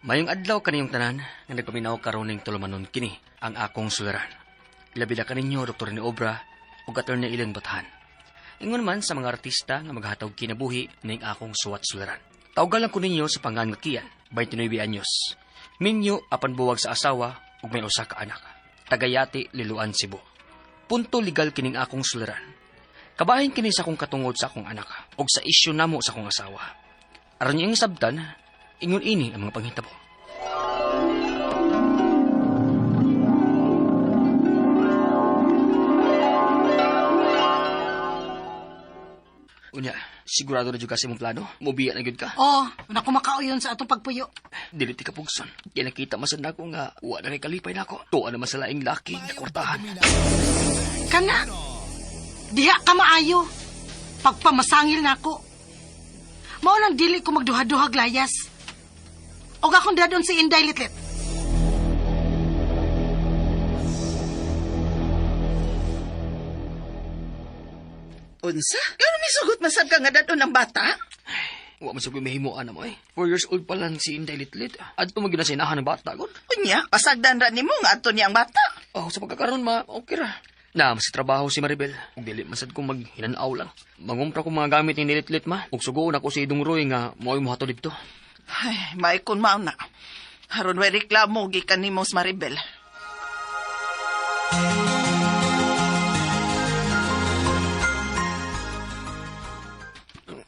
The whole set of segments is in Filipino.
Mayong adlaw kaniyong tanan nga nagpaminaw karon ning tulumanon kini ang akong suliran. Labi na kaninyo Dr. ni Obra ug Attorney Ilen Batahan. Ingon man sa mga artista nga maghatag kinabuhi ning akong suwat suliran. Tawgan lang ko ninyo sa pangan nga Kian, 29 anyos. Minyo apan buwag sa asawa ug may usa ka anak. Tagayati, Liloan, Cebu. Punto legal kining akong suliran. Kabahin kini sa akong katungod sa akong anak ug sa isyu namo sa akong asawa. Aron yung sabtan, ingon ini ang mga panghitabo. Unya, sigurado na jud ka sa imong plano? Mubiya na gyud ka? Oh, naku makauyon sa atong pagpuyo. Dili ti ka pugson. Kaya nakita masad na ako nga wa na kay kalipay na ako. Tuwa na masalaing laki na kwartahan. Kana, diha ka maayo. Pagpamasangil na ako. Mao nang dili ko magduha-duhag layas. O akong dadon si Inday Litlit. Unsa? Gano'n may sugot masab ka nga dadon ng bata? Wa man sa kumihimuan na mo 4 years old pa lang si Inday Litlit. Adto mo ginasinahan ng bata kon. Unya, pasagdan ra nimo nga ato niyang bata. Oh, sa pagkakaroon okay ra. Na, mas trabaho si Maribel. Dili masad kong maghinanaw lang. Mangumpra ko mga gamit ni Litlit ma. Ug sugoon ako si Idong Roy nga mo'y mohato dito. Ay, may kun mao na. Haron way reklamo gikan nimo sa Maribel.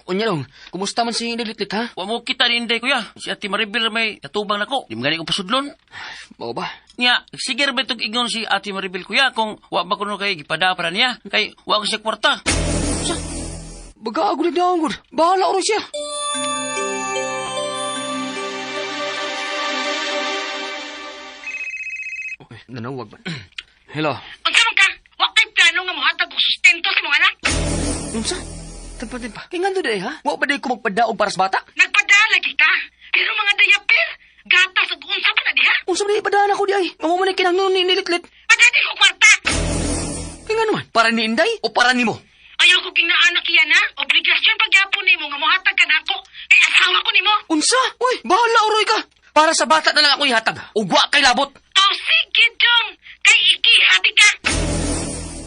Unya dong, kumusta man si Inday Litlit ha? Wa mo kita ni Inday, kuya. Si Ate Maribel may natubang nako. Di mo gani ko pasudlon. Mao ba? Nya, sige ba itong ingon si Ate Maribel, kuya, kung wa ba kuno kay gipadapra niya. Kay wa ko siya kwarta. Baga agud na agud. Bahala oro siya. Okay, nanawag ba? Hello. Unsa man ka? Wa kay plano nga mohatag og sustento sa mga anak? Unsa? Tapatin pa. Kaya nga doon ha? Wa ba day ko magpadaog para sa bata? Nagpadala kita. Pero mga dayapir, gatas ug unsa pa na diha? Unsa ba day padaan ako di ay? Mamumanay kinahanglan ni Litlit. Padati ko kwarta. Kaya nga naman, para ni Inday o para ni mo? Ayaw ko ginaanak yan ha. Obligasyon pagyapon nimo nga mohatag ka nako. Kay asawa ko nimo. Unsa? Uy, bahala oroy ka. Para sa bata na lang ako ihatag. Ugwa kay labot. Oh, sige dong. Kay ikihati ka.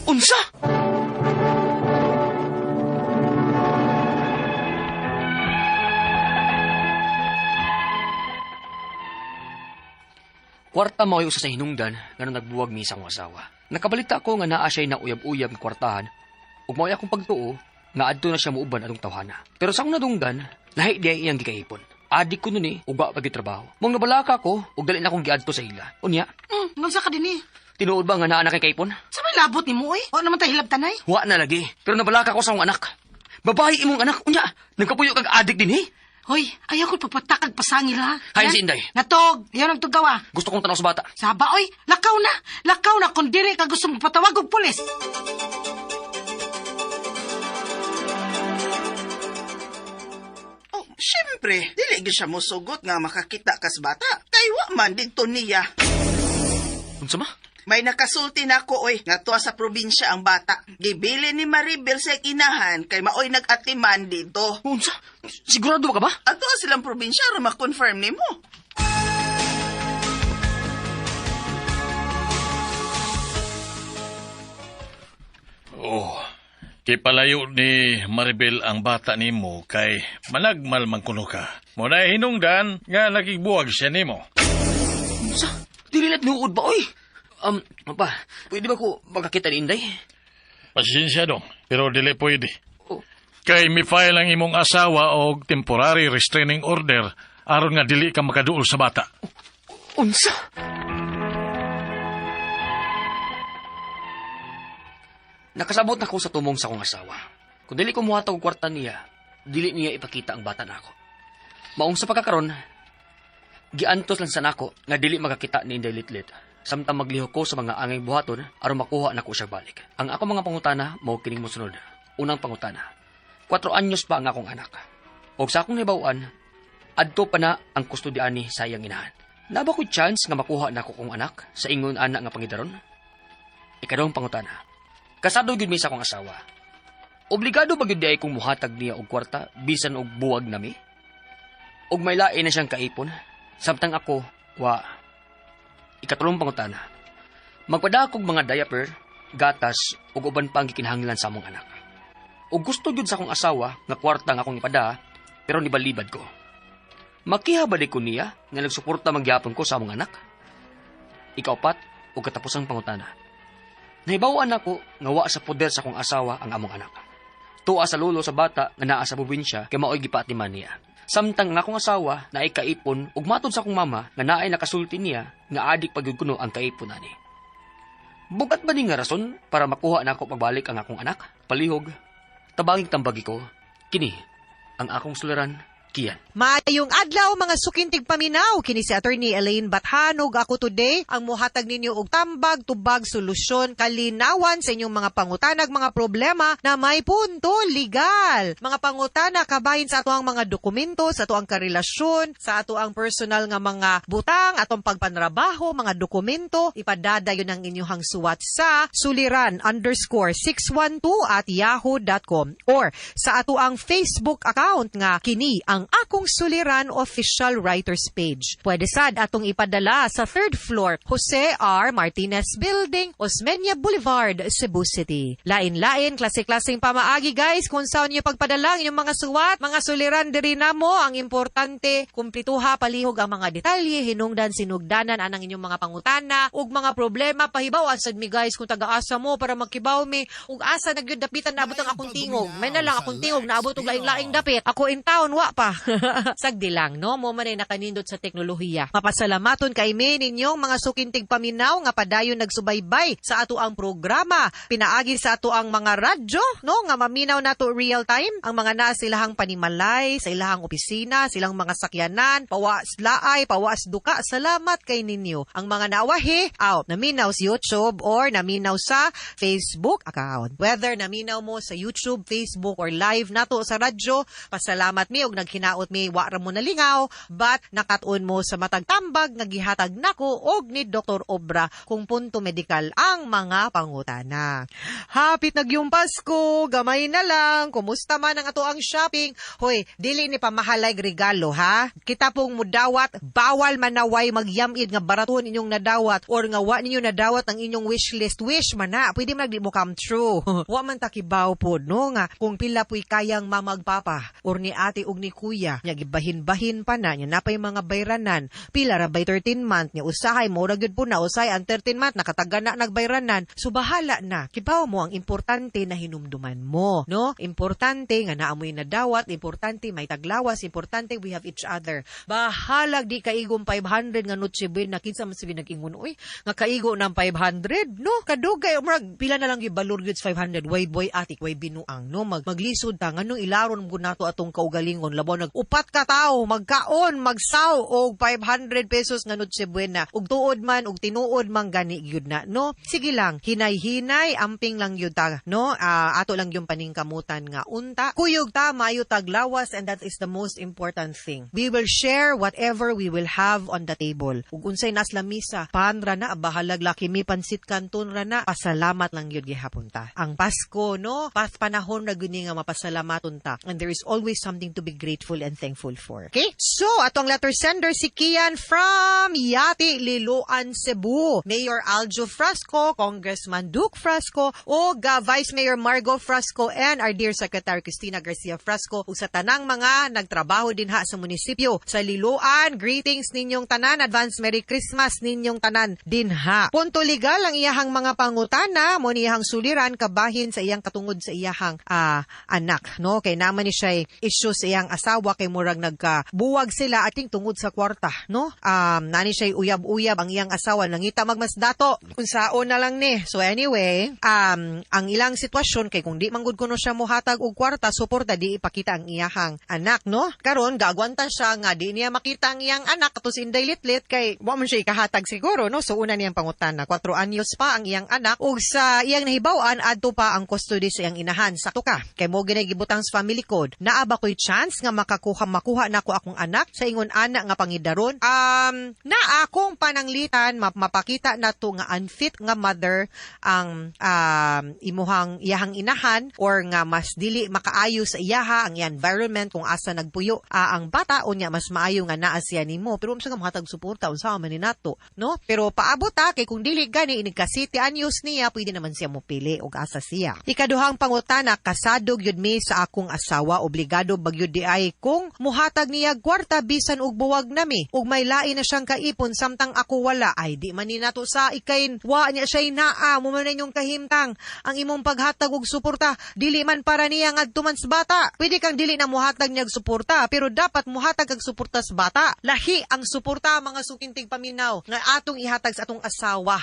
Unsa? Kwarta mao usa sa hinungdan nga nagbuwag mi sa akong asawa. Nakabalita ko nga naa siya na uyab-uyab nga kwartahan ug mao akong pagtuo nga adto na siya muuban atong tawhana. Pero sa akong nadunggan, lahi di iyang gikahipon. Adik ko nun ug wa pagitrabaho. Mong nabalaka ko ug dali na akong giadto sa ila. Unya, Ngunsa ka dinhi? tinuod ba nga naa na kay kahipon? Sa may labot nimo oy. Wa naman tay hilabtanay. Wa na lagi. Pero nabalaka ko sa akong anak. Babae imong anak. Unya, nagkapuyo kag adik din Hoy, ayaw ko pagpatakag pasangil ha. Hain si Inday. Natog, ayaw nagtugaw ah. Gusto kong tanaw sa bata. Saba, oy, lakaw na. Lakaw na kung dili ka gusto magpatawag og pulis. Oh, syempre, dili gyud siya mosugot nga makakita ka sa bata. Kay wa man dito niya. Unsa ma? May nakasulti na ko oy, nga tuwa sa probinsya ang bata. Gibili ni Maribel sa inahan kay maoy nag-atiman dito. Unsa? Sigurado ba ka ba? Ato silang probinsya ra ma-confirm nimo. Oh, kay palayo ni Maribel ang bata nimo kay managmal man kuno ka. Muna hinungdan nga nagigbuwag siya nimo. Unsa? Dili na't nuod ba, oy? Pa, pwede ba ko magkakita ni Inday? Pasensya dong, pero dili pwede. Oh. Kay mi-file ang imong asawa og temporary restraining order aron nga dili ka makaduol sa bata. Unsa? Nakasabot na ko sa tumong sa akong asawa. Kung dili ko muhatag og kwarta niya, dili niya ipakita ang bata nako. Maong sa pagkakaron, giantos lang sa nako nga dili makakita ni Inday Litlit. Samtang maglihok ko sa mga angay buhaton aron makuha na ko siya balik. Ang ako mga pangutana mao kining mosunod. Unang pangutana. 4 anyos pa ang akong anak. Og sa akong nahibawaan, adto pa na ang kustodian ni sa iyang inahan. Naba ko chance nga makuha na ko kong anak sa ingon anak nga pangidaron? Ikadong pangutana. Kasado gyud mi sa akong asawa. Obligado ba gyud di ay kong muhatag niya og kwarta bisan og buwag nami? Og may lain na siyang kaipon? Samtang ako, ikatulong pangutana. Magpadakog mga diaper, gatas, ug uban pa ang gikinahanglan sa among anak. Ug gusto gyud sa akong asawa nga kwarta nga akong ipada, pero nibalibad ko. Makihabali ko niya nga nagsuporta mangyapon ko sa among anak. Ikaapat, ug katapusang pangutana. Nahibawaan ako nga wa sa poder sa akong asawa ang among anak. Tuwa sa lolo sa bata nga naa sa probinsya kay maoy gipatiman niya. Samtang nga akong asawa na ay kaipon ug matod sa akong mama nga naay nakasulti niya nga adik pagyud kuno ang kaipon ani. Bugat ba ni nga rason para makuha na ako pagbalik ang akong anak? Palihog, tabanging tambagi ko, kini ang akong suliran, Kian. Maayong adlaw mga sukintig paminaw, kini si Attorney Elaine Bathanog ako today ang muhatag ninyo og tambag, tubag, solusyon, kalinawan sa inyong mga pangutanag, mga problema na may punto legal. Mga pangutana kabahin sa ato ang mga dokumento, sa ato ang karelasyon, sa ato ang personal nga mga butang, atong pagpanrabaho, mga dokumento, ipadadayon ang inyong suwat sa suliran_612@yahoo.com or sa ato ang Facebook account nga kini ang akong suliran official writers page. Pwede sad atong ipadala sa 3rd floor, Jose R. Martinez Building, Osmeña Boulevard, Cebu City. Lain-lain, klase-klaseng pamaagi guys kung saan nyo pagpadala ang inyong mga suwat, mga suliran diri namo. Ang importante, kumplituha palihog ang mga detalye, hinungdan, sinugdanan anang inyong mga pangutana ug mga problema. Pahibaw asad mi guys kung taga-asa mo para magkibaw mi ug asa nagyud dapitan naabot ang akong tingog. May na lang akong tingog naabot og laing-laing dapit. Ako in town wa pa. Sagdi lang, no? Mo man ay nakanindot sa teknolohiya. Mapasalamaton kay me ninyong mga sukintig paminaw nga padayon nagsubaybay sa ato ang programa. Pinaagi sa ato ang mga radyo, no? Nga maminaw nato real time. Ang mga naa silahang panimalay, sa ilahang opisina, silang mga sakyanan, pawas laay, pawas duka. Salamat kay ninyo. Ang mga naawahi, naminaw sa YouTube or naminaw sa Facebook account. Whether naminaw mo sa YouTube, Facebook, or live nato sa radyo, pasalamat mi og naghinaot mi wa ra mo nalingaw, but nakatun mo sa matag tambag nga gihatag nako og ni Dr. Obra kung punto medikal ang mga pangutana. Hapit nagyong Pasko, gamay na lang. Kumusta man ang ato ang shopping? Hoy, dili ni pamahalay regalo ha. Kita pong mudawat, bawal manaway magyamid nga baraton inyong nadawat or nga wa ninyo nadawat ang inyong wishlist. Wish man na, pwede man di mo come true. Wa man takibaw pod no nga kung pila puy kayang mamagpapa or ni ate ug ni kuya nya gibahin-bahin pa na nya napay mga bayranan pila ra by 13 month nya usahay mo ra gyud po na usay ang 13 month nakatagana nagbayranan so bahala na kibaw mo ang importante na hinumduman mo no importante nga naamoy na dawat importante may taglawas importante we have each other bahalag di kaigong 500 nga notse buena kinsa man sige nag-ingon oy nga kaigo ng 500 no kadugay umrag pila na lang gibalor gyud 500 way boy atik way binuang no maglisod ta nganong ilaron mo nato atong kaugalingon labaw nag-upat ka tao, magkaon, magsaw, og 500 pesos nga notse buena. Ug tuod man, ug tinuod man gani gyud na, no? Sige lang, hinay-hinay, amping lang yun ta, no? Ato lang yung paningkamutan nga unta. Kuyog ta, mayo taglawas, and that is the most important thing. We will share whatever we will have on the table. Ug unsay nas lamisa, panra na, bahalag laki mi pansit kanton ra na, pasalamat lang yun gihapon ta. Ang Pasko, no? Panahon na guni nga mapasalamaton ta. And there is always something to be grateful and thankful for. Okay? So, atong letter sender si Kian from Yati, Liloan, Cebu. Mayor Aljo Frasco, Congressman Duke Frasco, o Vice Mayor Margo Frasco, and our dear Secretary Cristina Garcia Frasco, ug sa tanang mga nagtrabaho din ha sa munisipyo. Sa Liloan, greetings ninyong tanan, advance Merry Christmas ninyong tanan din ha. Punto legal ang iyahang mga pangutana, mo niyahang suliran kabahin sa iyang katungod sa iyahang anak, no? Kay naman ni siya issue sa iyang asawa kay murag nagkabuwag sila ating tungod sa kwarta, no? Nani siya uyab-uyab ang iyang asawa nangita magmasdato kung saon na lang ni. So anyway, ang ilang sitwasyon kay kung di manggod kuno siya mohatag og kwarta suporta di ipakita ang iyahang anak, no? Karon gagwanta siya nga di niya makita ang iyang anak katus inday litlit kay wa man siya ikahatag siguro, no? So una niyang pangutana, 4 anyos pa ang iyang anak ug sa iyang nahibaw-an adto pa ang custody sa iyang inahan. Sakto ka kay mo ginay gibutang sa family code. Naa ba koy chance nga makuha nako akong anak sa ingon ana nga pangidaron. Na akong pananglitan mapakita nato nga unfit nga mother ang iyahang inahan or nga mas dili makaayo sa iyaha ang environment kung asa nagpuyo ang bata unya mas maayo nga naa siya nimo. Pero unsa nga mahatag suporta unsa man ni nato, no? Pero paabot kay kung dili gani inig ka 7 anyos niya pwede naman siya mopili og asa siya. Ikaduhang pangutana, kasado gyud mi sa akong asawa, obligado bagyud di ay kung muhatag niya kwarta bisan og buwag nami ug may lain na siyang kaipon samtang ako wala, ay di man ni nato sa ikain wa niya siya naa mo man inyong kahimtang ang imong paghatag og suporta dili man para niya ngadto man sa bata. Pwede kang dili na muhatag niya og suporta pero dapat muhatag og suporta sa bata. Lahi ang suporta mga sukintig paminaw nga atong ihatag sa atong asawa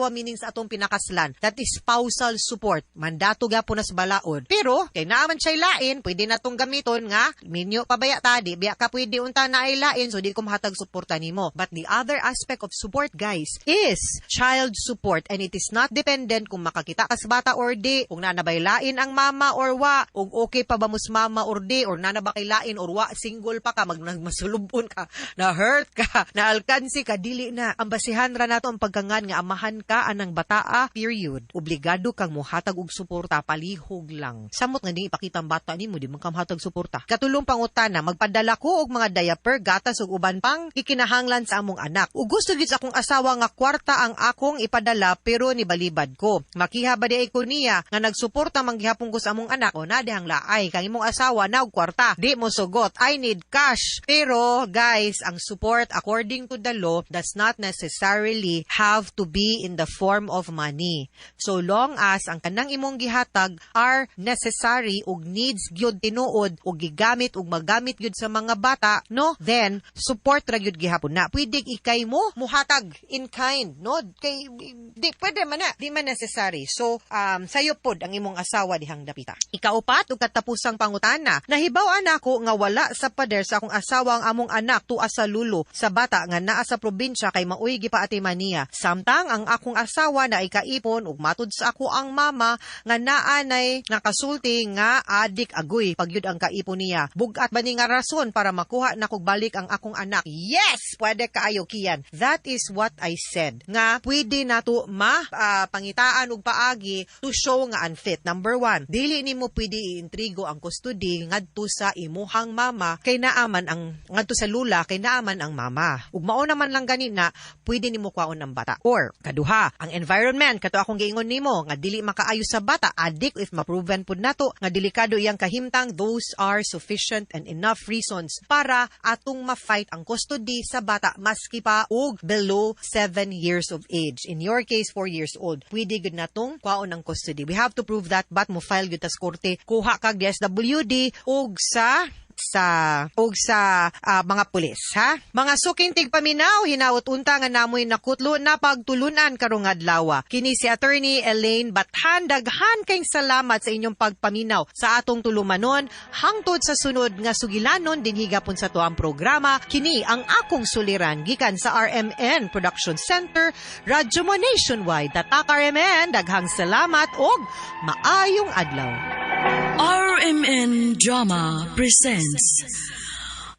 meaning sa atong pinakaslan, that is spousal support. Mandato gyapon na sa balaod. Pero kay naaman siya lain, pwede natong gamiton nga minyo pabaya ta di biya ka pwede unta na ay lain so di ko mahatag suporta nimo. But the other aspect of support guys is child support and it is not dependent kung makakita ka sa bata or di, kung nanabay lain ang mama or wa, ug okay pa ba mus mama or di, or nanaba kay lain or wa, single pa ka, masulubon ka, na hurt ka, na alkansi ka, dili na. Ang basihan ra nato ang pagkangan nga amahan ka anang bataa, period. Obligado kang muhatag og suporta, palihog lang. Samot nga di ipakita ang bata nimo, di man ka muhatag suporta. Katulong pangutana, magpadala ko og mga diaper, gatas ug uban pang kikinahanglan sa among anak. Ug gusto gyud sa akong asawa nga kwarta ang akong ipadala pero nibalibad ko. Makiha ba di ko niya nga nagsuporta manggihapon ko sa among anak o na dihang laay kang imong asawa na og kwarta. Di mo sugot, I need cash. Pero guys, ang support according to the law does not necessarily have to be in the form of money. So long as ang kanang imong gihatag are necessary ug needs gyud tinuod ug gigamit ug magamit gyud sa mga bata, no? Then support ra gyud gihapon na. Pwede ikay mo muhatag in kind, no? Kay di pwede man na, di man necessary. So sayo pod ang imong asawa dihang dapita. Ikaupat ug katapusang pangutana, nahibaw-an ako nga wala sa pader sa akong asawa ang among anak tuwa sa lulo sa bata nga naa sa probinsya kay maoy gipaatiman niya. Samtang ang akong asawa na ikaipon ug matud sa ako ang mama nga naa nay nakasulti nga adik agoy pagyud ang kaipon niya. Bugat ba ni nga rason para makuha na kog balik ang akong anak? Yes, pwede kaayo kiyan. That is what I said. Nga pwede nato pangitaan og paagi to show nga unfit. Number 1, dili nimo pwede iintrigo ang custody ngadto sa imuhang mama kay naaman ang ngadto sa lula kay naaman ang mama. Ug mao naman lang gani na pwede nimo kwaon ang bata. Or kaduha, ang environment kato akong giingon nimo nga dili makaayo sa bata, adik if ma-proven pud nato nga delikado iyang kahimtang, those are sufficient and enough reasons para atong ma-fight ang custody sa bata maski pa og below 7 years of age. In your case 4 years old. Pwede gud natong kwaon ang custody. We have to prove that but mo file gyud ta sa korte, kuha kag DSWD og sa mga pulis, ha? Mga suking tigpaminaw, hinawot unta nga namoy nakutlo na pagtulunan karong adlaw. Kini si Attorney Elaine Bathan, daghan kayong salamat sa inyong pagpaminaw sa atong tulumanon hangtod sa sunod nga sugilanon din higapon sa tuang programa. Kini ang akong suliran gikan sa RMN Production Center, Radyo Mo Nationwide. Tatak RMN, daghang salamat og maayong adlaw. RMN Drama presents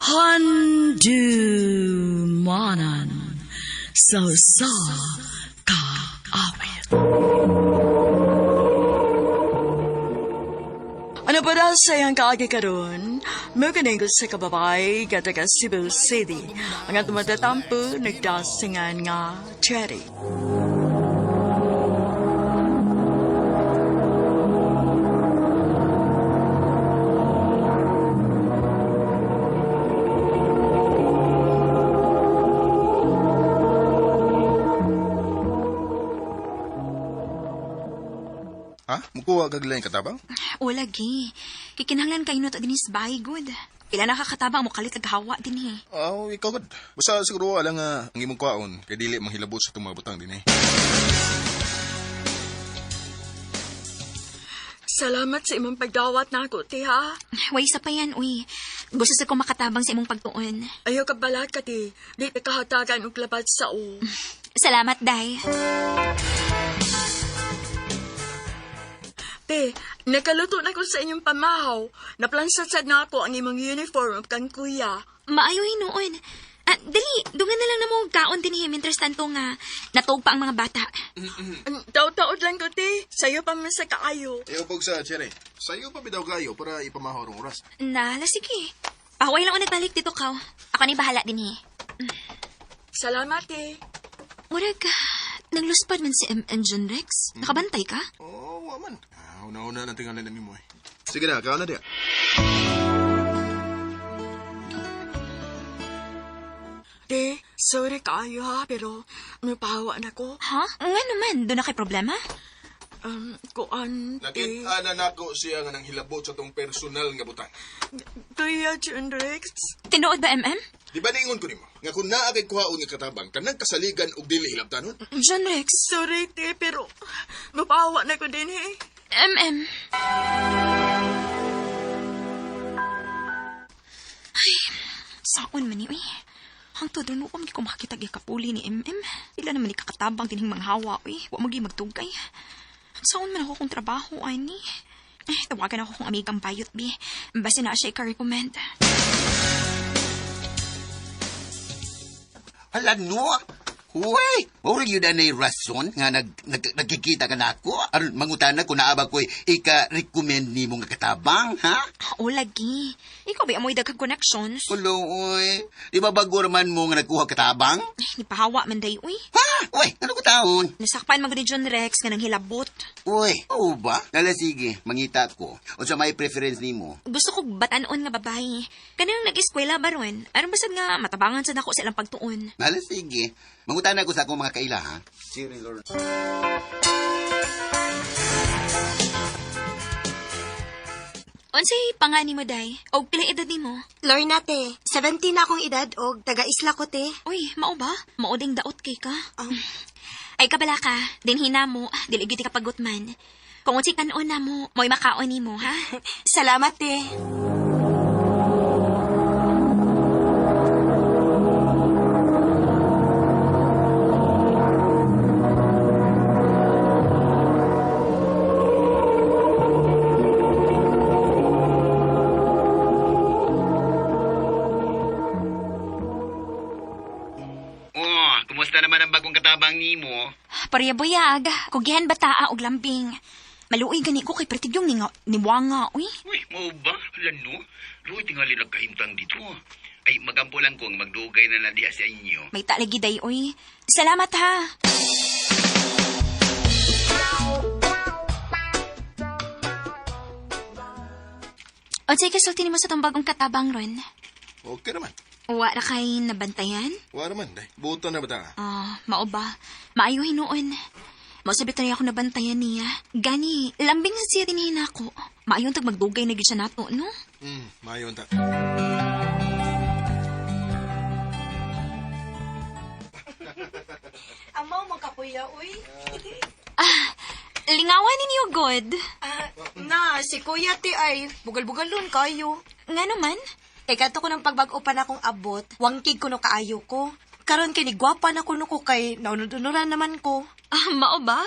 Handumanan So Ka Awit. Ano ba daw sayang kaagi karon? Maganing sa kababay kataga Cebu City. Ang atong matatampo nagdasingan nga Cherry. Ha? Mukuha kag lain katabang? Wala, gi. Kikinahanglan kayo na dinis bahay, good. Pila nakakatabang mo kalit hawa din eh. Ikaw gud. Basta siguro alang nga ang imong kwaon kay dili manghilabot sa itong mga butang din eh. Salamat sa imong pagdawat na ako, tiha. Way isa pa yan, uy. Gusto sa ko makatabang sa imong pagtuon. Ayaw ka balat ka, ti. Di ka kahatagan og labat sa o. Salamat, day. Te, Nakaluto na ko sa inyong pamahaw. Naplansat na ako ang imong uniform kan kuya. Maayo hinuon. Dali, dungan na lang na mo kaon din mientras tanto nga natog pa ang mga bata. Taod-taod lang ko, te. Sa'yo pa man sa kaayo. Ayaw pag sa Chere. Sa'yo pa bidaw kayo para ipamahaw rong oras. Nala, sige. Pahaway lang ako nagbalik dito, Kaw. Ako ni bahala din Salamat, te. Murag ka, nagluspad man si M. John Rex. Nakabantay ka? Oo, waman. Una-una lang tingnan namin mo eh. Sige na, kaon na diya. Te, sorry kaayo ha, pero napahawa na ko. Ha? Nga naman, doon na kay problema? Kuan, te. Nakita na nako siya nga nang hilabot sa tong personal nga butang. Kuya John Rex. Tinuod ba, MM? Di ba ningon ko nimo? Nga kung naa kay kuhaon nga katabang, kanang kasaligan og dili hilabtanon? John Rex? Sorry, te, pero mapahawa na ko din eh. MM? Ay, saon man ni, uy. Hangtod doon ko makita kapuli ni MM. Ila naman ikakatabang tining mga hawa, uy. Huwag magi magtugay. Saon man ako kung trabaho, ay ni. Tawagan ako kung amigang bayot, bi. Basta na siya ika-recommend. Hala, no? Uy! Mura yun na rason nga nagkikita ka na ako. Aron mangutana ko na aba ko'y ika-recommend ni mong katabang, ha? Oo, lagi. Ikaw ba amoy daghang connections? Ulo, uy. Di ba bago naman mo nga nagkuha katabang? Nipahawa man day, uy. Ha? Uy, ano ko taon? Nasakpan man ni John Rex nga nang hilabot. Uy, oo ba? Nala, sige, mangita ko. O sa may preference ni mo. Gusto ko batanon nga babae. Kanang nag-eskwela ba ron? Aron basad nga matabangan sa nako silang pagtuon. Nala, sige. Mangutana ko sa akong mga kaila, ha? Sige, Lord. Unsay pangani mo, day? O pila edad nimo? Lorna, te. 17 na akong edad og taga-isla ko, te. Uy, mao ba? Mao ding daot kay ka. Ay kabala ka, dinhina mo, dili gyud ka pagutman. Kung unsay kanon na mo, mo'y makaon nimo, ha? Salamat, te. Kumusta naman ang bagong katabang ni mo? Pariyabuyag, kugihan bataa og lambing. Maluoy gani ko kay pretigyong ni Wanga, uy. Uy, mo ba? Lano? Luoy tingali nagkahimtang dito. Ay, magampo lang kong magdugay na diha sa inyo. May talagi day, uy. Salamat, ha. O, say kasulti mo sa tong bagong katabang ron. Okay naman. Wa na kay nabantayan? Wa naman, day. Buto na ba ta? Mao ba? Maayo hinuon. Mausabit na ako nabantayan niya. Gani, lambing na siya din ako. Maayon tag magdugay na gid siya nato, no? Mayon ta. Amaw, magkakuya, uy. Lingawan ninyo, God. Si kuya, te, ay bugal-bugalon kayo. Nga naman? Kay kato ko ng pagbag-o pa na akong abot, wangkig ko no kaayo ko. Karon kay nigwapa na ko no ko kay naunod-unuran naman ko. Mao ba?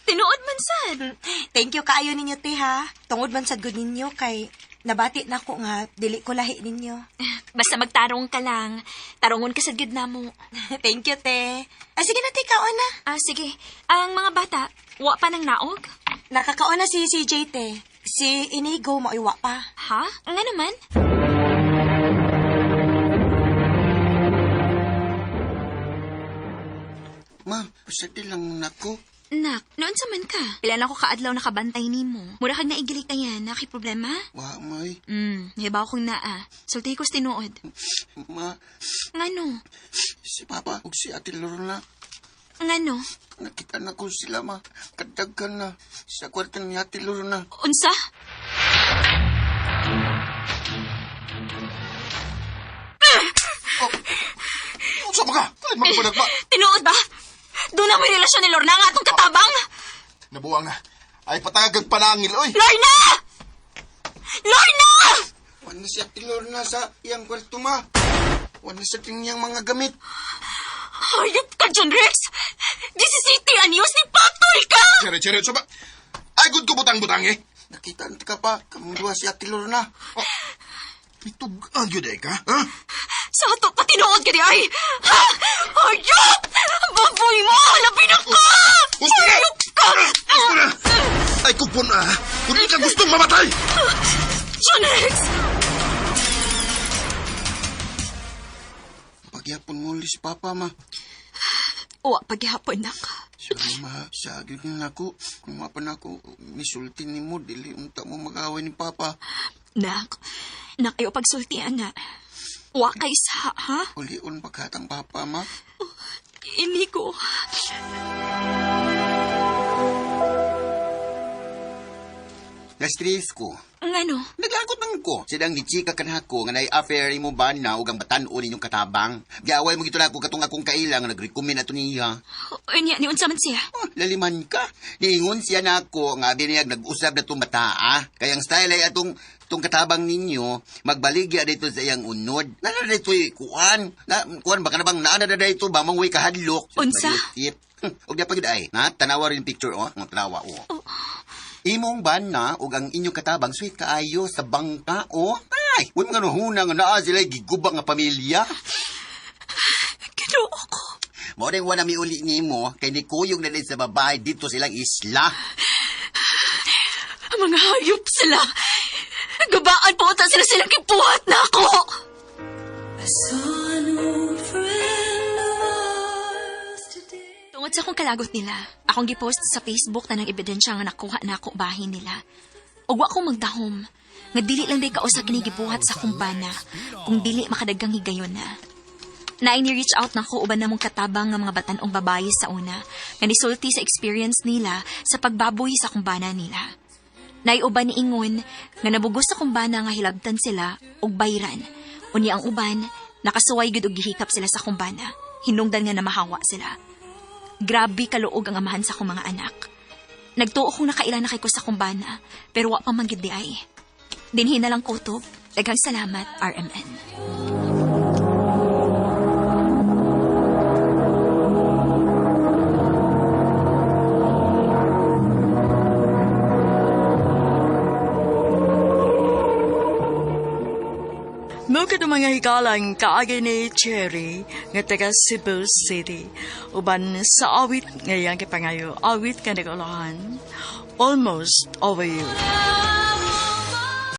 Tinuod man sad. Thank you kaayo ninyo, te, ha. Tungod man sad gud ninyo kay nabati na ko nga dili ko lahi ninyo. Basta magtarong ka lang. Tarongon ka sad gud namo. Thank you, te. Sige na, te, kaon na. Sige. Ang mga bata, wa pa nang naog? Nakakaon na si CJ, te. Si Inigo maiwa pa. Ha? Nga naman? Ma, pasati lang nako. Nak, noon sa man ka. Pila na ko kaadlaw nakabantay nimo. Mura kag naigilik na yan, nakay problema? Wa, may. Hibaw kong naa. Sulti ko tinuod. Ma, Ngano? si Papa ug si Ate Lorna. Ngano? Nakita na ko sila, ma. Kadagkan na sa kwarto ni Ate Lorna. Unsa? Unsa ba ka? Kalit magpadag ba? Tinuod ba? Doon na may relasyon ni Lorna nga atong katabang? Nabuwang na. Ay patagag panangil, oy. Lorna! Lorna! Wala si Ate Lorna sa iyang kwarto, ma. Wala sa kanyang mga gamit. Hayop ka, John Rex! This is city anyos ni Patoy ka! Chere, unsa ba? Ay, good ko butang-butang eh. nakita ka pa, kamudwa si Ate Lorna. Itugang yun ay ka, ha? Sa ato pa tinuod ka di ay! Ha! Hayop! Baboy mo! Labi na ka! Gusto na! Hayop ka! Gusto na! Ay, kupon na! Kung di ka gustong mamatay! Jonex! Pagyapon mo ulit si Papa, ma. Wa paghihapon na ka. Sorry, ma. Sagid na ako. Kung mapan ako, misulti ni mo, dili unta mo mag-away ni Papa. Nak ayaw pagsultian na. Wa kay sa, ha? Ulion pagkatang Papa, ma. Ini ko. Na-stress ko. Ngano? Naglagot man ko. Sidang gichika ka na ako nga na-affair mo ba na ugang batan-o ninyong katabang. Giaway mo gito na ako katong akong kailang nag-recommend ato niya. Unya, ni unsa man siya? Oh, laliman ka. Niingon siya na ako nga biniyag nag-usab na itong bataa. Kayang style ay atong katabang ninyo, magbaligya dito sa iyang unod. Nana dito kuan. Kuan baka na bang naana na dito ba mangway kahadlok. Unsa? Og di pa gid ay. Na tanawa rin picture nga tanawa Imong bana ug ang inyong katabang sweet kaayo sa bangka Ay, way mga nuhuna nga naa sila gigubang nga pamilya. Ginoo ko. Mo rin wala mi uli nimo kay ni kuyog na din sa babae dito silang isla. Mga hayop sila. Gabaan po ta sila silang kipuhat na ako. Tungod sa akong kalagot nila, akong gipost sa Facebook na ng ebidensya nga nakuha na ako bahin nila. Og wa ko magdahom, nga dili lang day kausa kini gibuhat sa kumpana, kung dili makadagang higayon na. Naay ni-reach out na ko uban namong katabang nga mga batanong babae sa una, nga nisulti sa experience nila sa pagbaboy sa kumbana nila. Naay uban ni ingon nga nabugos sa kumbana nga hilabtan sila og bayran. Unya ang uban nakasuway gud og gihikap sila sa kumbana. Hinungdan nga namahawa sila. Grabe kaluog ang amahan sa akong mga anak. Nagtuo kong nakailan na kay ko sa kumbana, pero wa pa man gid di ay. Dinhin na lang kutob. Daghang salamat, RMN. Mukha ng mga hikalang kaagay ni Cherry nga taga Cebu City. Uban sa awit ngayang kipangayo, awit ka nagulahan. Almost over you.